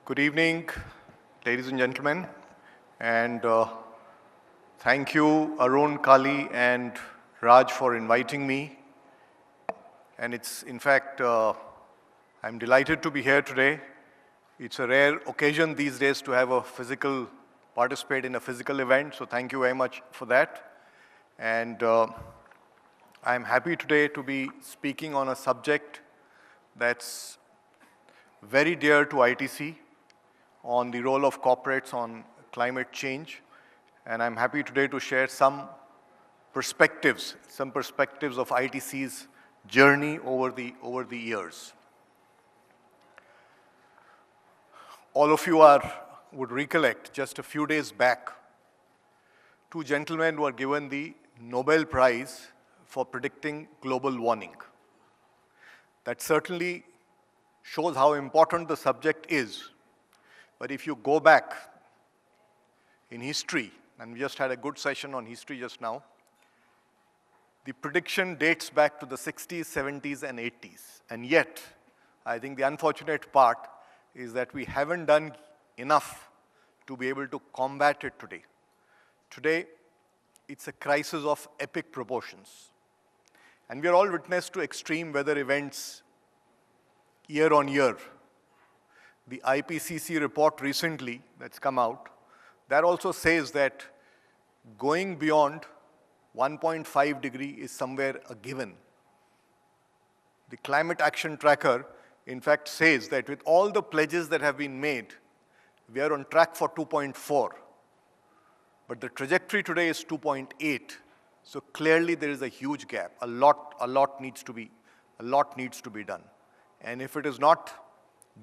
Good evening, ladies and gentlemen, and thank you, Arun, Kali, and Raj for inviting me. And it's, in fact, I'm delighted to be here today. It's a rare occasion these days to have participate in a physical event, so thank you very much for that. And I'm happy today to be speaking on a subject that's very dear to ITC, on the role of corporates on climate change. And I'm happy today to share some perspectives of ITC's journey over the years. All of you would recollect just a few days back, two gentlemen were given the Nobel Prize for predicting global warming. That certainly shows how important the subject is. But if you go back in history, and we just had a good session on history just now, the prediction dates back to the 60s, 70s, and 80s. And yet, I think the unfortunate part is that we haven't done enough to be able to combat it today. Today, it's a crisis of epic proportions. And we are all witness to extreme weather events year on year. The IPCC report recently that's come out, that also says that going beyond 1.5 degree is somewhere a given. The Climate Action Tracker, in fact, says that with all the pledges that have been made, we are on track for 2.4. But the trajectory today is 2.8. So clearly there is a huge gap. A lot needs to be done. And if it is not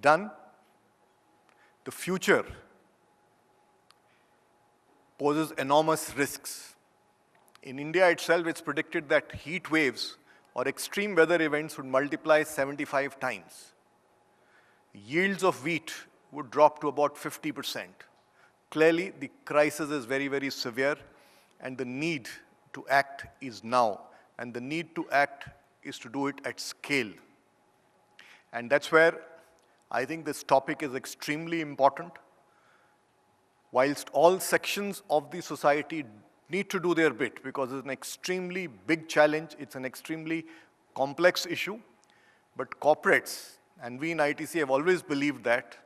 done, the future poses enormous risks. In India itself, it's predicted that heat waves or extreme weather events would multiply 75 times. Yields of wheat would drop to about 50%. Clearly, the crisis is very, very severe, and the need to act is now. And the need to act is to do it at scale. And that's where I think this topic is extremely important. Whilst all sections of the society need to do their bit, because it's an extremely big challenge, it's an extremely complex issue, but corporates, and we in ITC have always believed that,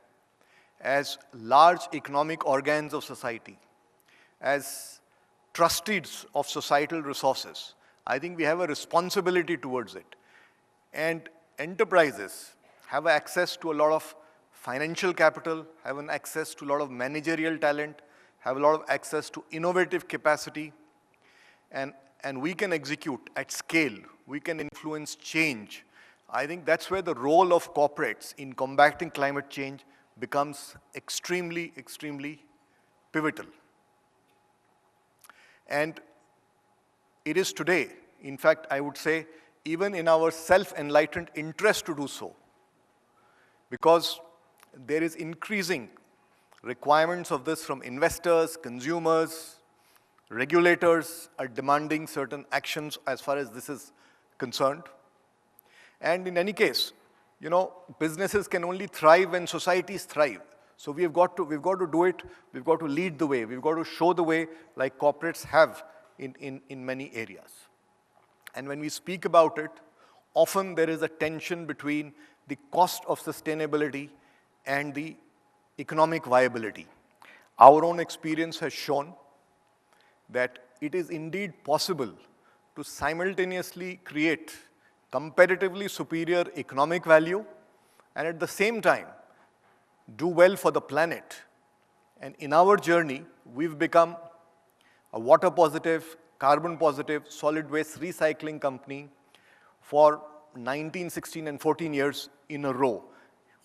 as large economic organs of society, as trustees of societal resources, I think we have a responsibility towards it. And enterprises have access to a lot of financial capital, have an access to a lot of managerial talent, have a lot of access to innovative capacity, and we can execute at scale. We can influence change. I think that's where the role of corporates in combating climate change becomes extremely, extremely pivotal. And it is today, in fact, I would say, even in our self-enlightened interest to do so, because there is increasing requirements of this from investors, consumers, regulators are demanding certain actions as far as this is concerned. And in any case, businesses can only thrive when societies thrive. So we've got to do it, we've got to lead the way, we've got to show the way like corporates have in many areas. And when we speak about it, often there is a tension between the cost of sustainability and the economic viability. Our own experience has shown that it is indeed possible to simultaneously create comparatively superior economic value and at the same time do well for the planet. And in our journey, we've become a water positive, carbon positive, solid waste recycling company for 19, 16, and 14 years in a row.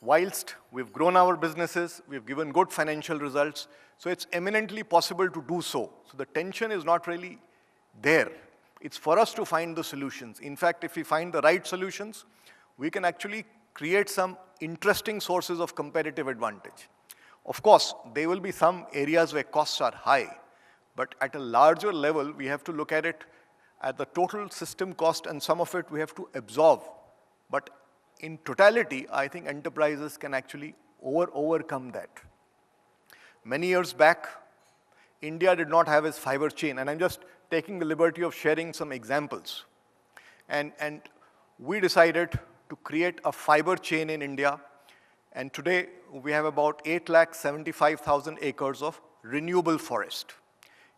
Whilst we've grown our businesses, we've given good financial results, so it's eminently possible to do so. So the tension is not really there. It's for us to find the solutions. In fact, if we find the right solutions, we can actually create some interesting sources of competitive advantage. Of course, there will be some areas where costs are high, but at a larger level, we have to look at it at the total system cost, and some of it we have to absorb. But in totality, I think enterprises can actually overcome that. Many years back, India did not have its fiber chain, and I'm just taking the liberty of sharing some examples. And we decided to create a fiber chain in India, and today we have about 8,75,000 acres of renewable forest.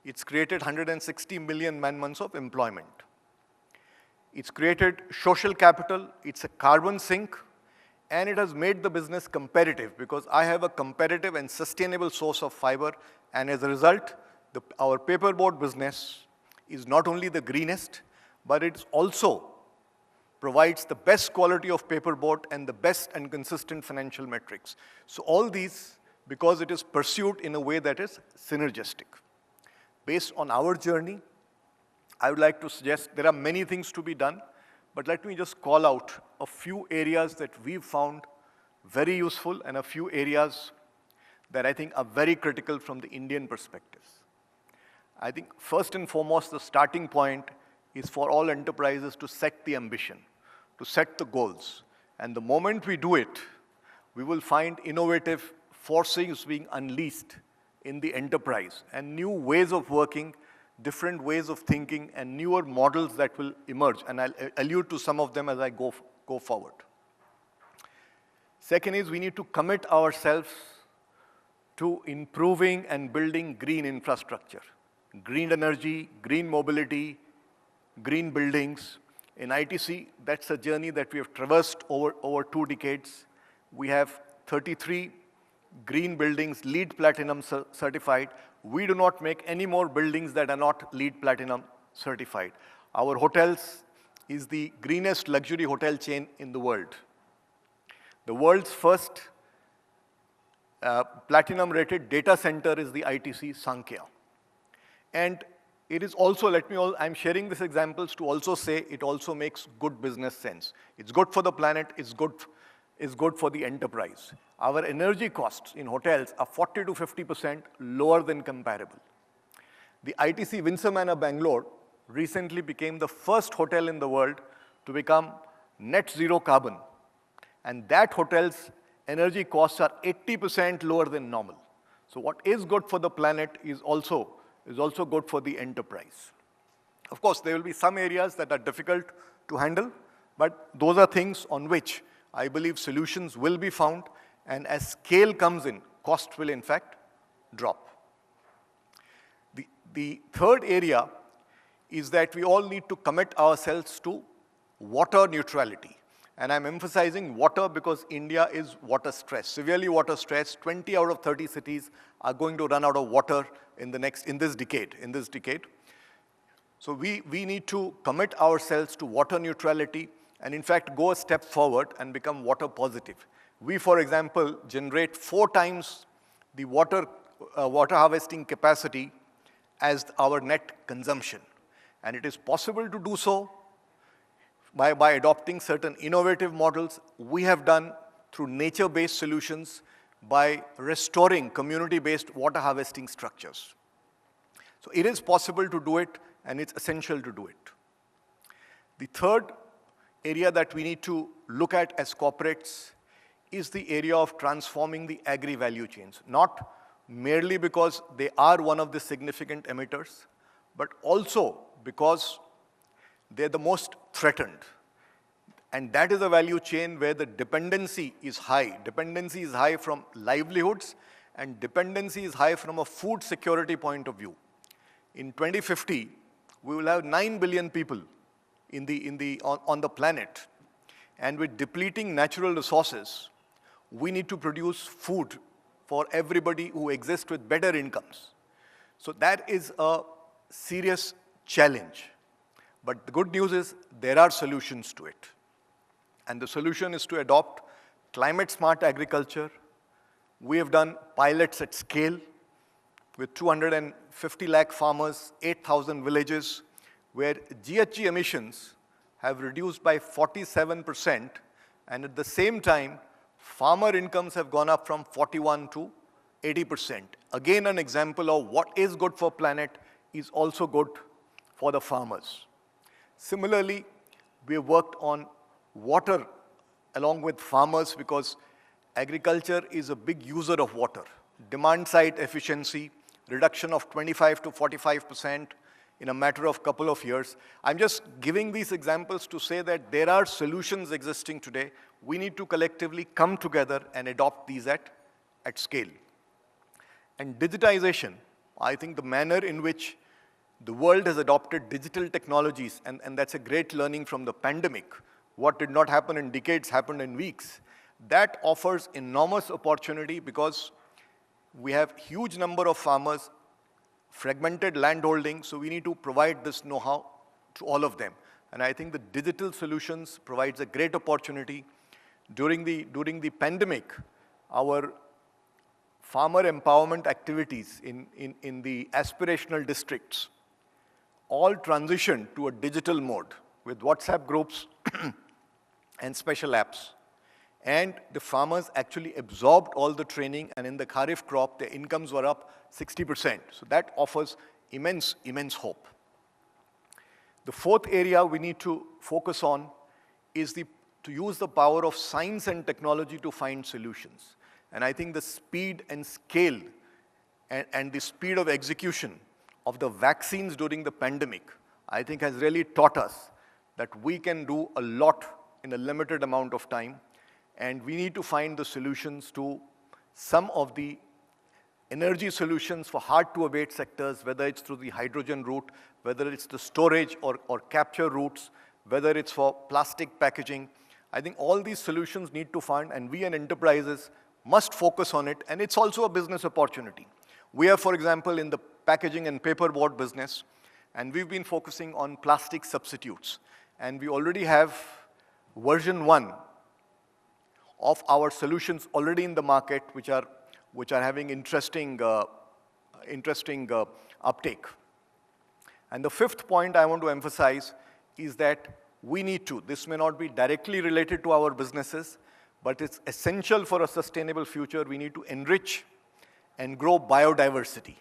It's created 160 million man-months of employment. It's created social capital, it's a carbon sink, and it has made the business competitive because I have a competitive and sustainable source of fiber, and as a result, our paperboard business is not only the greenest, but it also provides the best quality of paperboard and the best and consistent financial metrics. So all these, because it is pursued in a way that is synergistic. Based on our journey, I would like to suggest there are many things to be done, but let me just call out a few areas that we've found very useful and a few areas that I think are very critical from the Indian perspectives. I think first and foremost, the starting point is for all enterprises to set the ambition, to set the goals. And the moment we do it, we will find innovative forces being unleashed in the enterprise and new ways of working, different ways of thinking, and newer models that will emerge. And I'll allude to some of them as I go forward. Second is we need to commit ourselves to improving and building green infrastructure, green energy, green mobility, green buildings. In ITC, that's a journey that we have traversed over 2 decades. We have 33 green buildings, LEED Platinum certified. We do not make any more buildings that are not LEED Platinum certified. Our hotels is the greenest luxury hotel chain in the world. The world's first platinum-rated data center is the ITC Sankhya. And it is also, I'm sharing these examples to also say it also makes good business sense. It's good for the planet, it's good for the enterprise. Our energy costs in hotels are 40 to 50% lower than comparable. The ITC Windsor Manor Bangalore recently became the first hotel in the world to become net zero carbon. And that hotel's energy costs are 80% lower than normal. So what is good for the planet is also good for the enterprise. Of course, there will be some areas that are difficult to handle, but those are things on which I believe solutions will be found, and as scale comes in, cost will in fact drop. The third area is that we all need to commit ourselves to water neutrality. And I'm emphasizing water because India is water stressed, severely water stressed. 20 out of 30 cities are going to run out of water in this decade. So we need to commit ourselves to water neutrality and in fact go a step forward and become water positive. We, for example, generate 4 times the water harvesting capacity as our net consumption. And it is possible to do so by adopting certain innovative models. We have done through nature-based solutions by restoring community-based water harvesting structures. So it is possible to do it, and it's essential to do it. The third area that we need to look at as corporates is the area of transforming the agri-value chains, not merely because they are one of the significant emitters, but also because they're the most threatened. And that is a value chain where the dependency is high. Dependency is high from livelihoods, and dependency is high from a food security point of view. In 2050, we will have 9 billion people on the planet. And with depleting natural resources, we need to produce food for everybody who exists with better incomes. So that is a serious challenge. But the good news is there are solutions to it. And the solution is to adopt climate-smart agriculture. We have done pilots at scale with 250 lakh farmers, 8,000 villages, where GHG emissions have reduced by 47%, and at the same time, farmer incomes have gone up from 41 to 80%. Again, an example of what is good for planet is also good for the farmers. Similarly, we have worked on water along with farmers because agriculture is a big user of water. Demand side efficiency, reduction of 25 to 45% in a matter of couple of years. I'm just giving these examples to say that there are solutions existing today. We need to collectively come together and adopt these at scale. And digitization, I think the manner in which the world has adopted digital technologies, and that's a great learning from the pandemic. What did not happen in decades happened in weeks. That offers enormous opportunity because we have huge number of farmers, fragmented landholding, so we need to provide this know-how to all of them. And I think the digital solutions provides a great opportunity. During the pandemic, our farmer empowerment activities in the aspirational districts all transitioned to a digital mode with WhatsApp groups and special apps. And the farmers actually absorbed all the training, and in the Kharif crop, their incomes were up 60%. So that offers immense hope. The fourth area we need to focus on is to use the power of science and technology to find solutions. And I think the speed and scale and the speed of execution of the vaccines during the pandemic, I think has really taught us that we can do a lot in a limited amount of time. And we need to find the solutions to some of the energy solutions for hard-to-abate sectors, whether it's through the hydrogen route, whether it's the storage or capture routes, whether it's for plastic packaging. I think all these solutions need to find, and we and enterprises must focus on it, and it's also a business opportunity. We are, for example, in the packaging and paperboard business, and we've been focusing on plastic substitutes. And we already have version 1 of our solutions already in the market, which are having interesting uptake. And the fifth point I want to emphasize is that we need to, this may not be directly related to our businesses, but it's essential for a sustainable future. We need to enrich and grow biodiversity.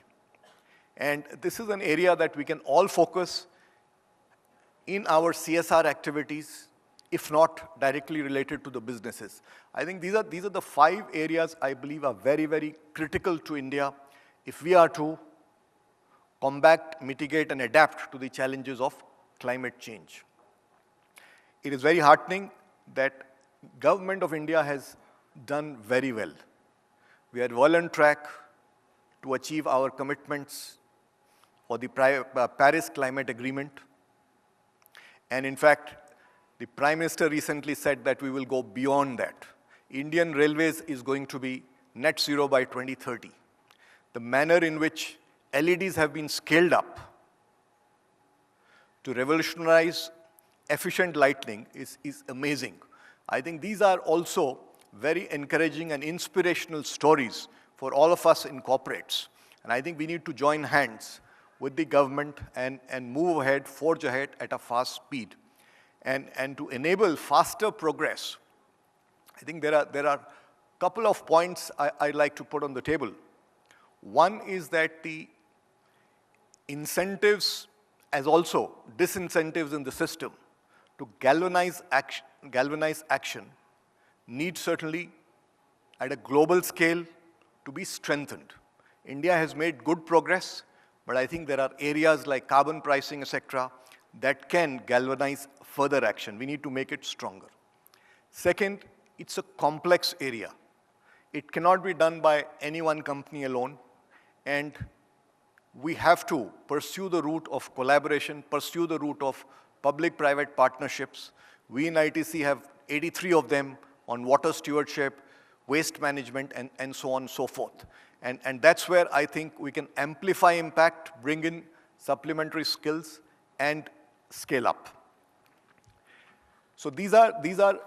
And this is an area that we can all focus in our CSR activities, if not directly related to the businesses. I think these are the 5 areas I believe are very, very critical to India if we are to combat, mitigate, and adapt to the challenges of climate change. It is very heartening that Government of India has done very well. We are well on track to achieve our commitments for the Paris Climate Agreement. And in fact, the Prime Minister recently said that we will go beyond that. Indian Railways is going to be net zero by 2030. The manner in which LEDs have been scaled up to revolutionize efficient lighting is amazing. I think these are also very encouraging and inspirational stories for all of us in corporates. And I think we need to join hands with the government and move ahead, forge ahead at a fast speed. And to enable faster progress, I think there are a couple of points I'd like to put on the table. One is that the incentives as also disincentives in the system to galvanize action need certainly at a global scale to be strengthened. India has made good progress, but I think there are areas like carbon pricing, etc., that can galvanize further action. We need to make it stronger. Second, it's a complex area. It cannot be done by any one company alone, and we have to pursue the route of collaboration, pursue the route of public-private partnerships. We in ITC have 83 of them on water stewardship, waste management, and so on and so forth. And that's where I think we can amplify impact, bring in supplementary skills, and scale up. So these are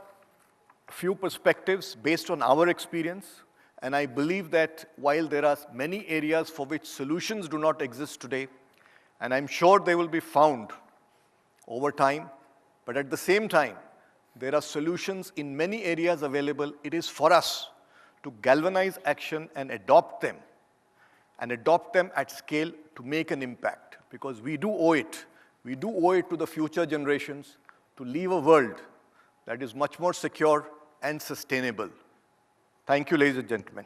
few perspectives based on our experience, and I believe that while there are many areas for which solutions do not exist today, and I'm sure they will be found over time, but at the same time, there are solutions in many areas available. It is for us to galvanize action and adopt them at scale to make an impact, because we do owe it. We do owe it to the future generations to leave a world that is much more secure and sustainable. Thank you, ladies and gentlemen.